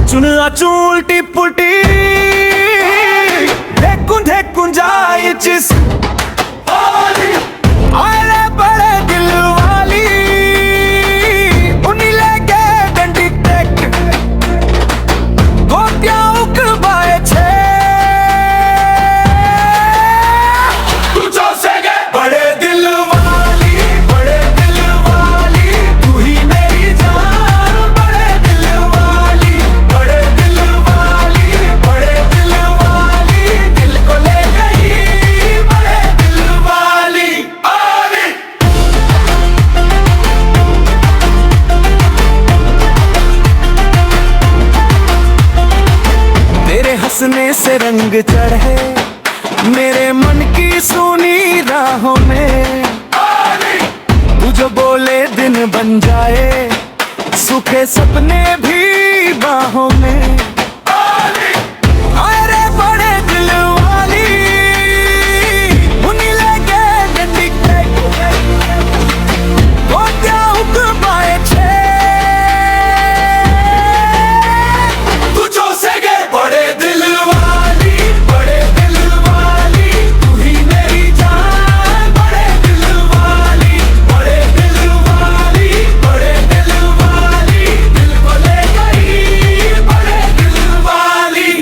अचून अचून उलटी पुलटी देखूं देखूं जायचीस आले बड़े दिल वाली उन्हीं लेके डंडी टेक गोत्या उकबाए छे तुझो से गए बड़े दिल वाली तू ही मेरी जान बड़े दिल वाली दिल को ले गई बड़े दिल वाली तेरे हंसने से रंग चढ़े मेरे मन की सुनी राहों में तू जो बोले दिन बन जाए सूखे सपने भी बाहों में अरे बड़े दिल वाली उन्हीं लेके डंडी टेक गोत्या उकबाए छे तुझो से गए बड़े दिल वाली तू ही मेरी जान बड़े दिल वाली दिल को ले गई बड़े दिल वाली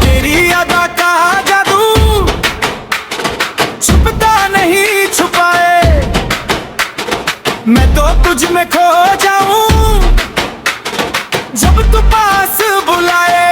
तेरी अदा का जादू छुपता नहीं छुपाए मैं तो तुझ में खो जाऊं जब तू पास बुलाए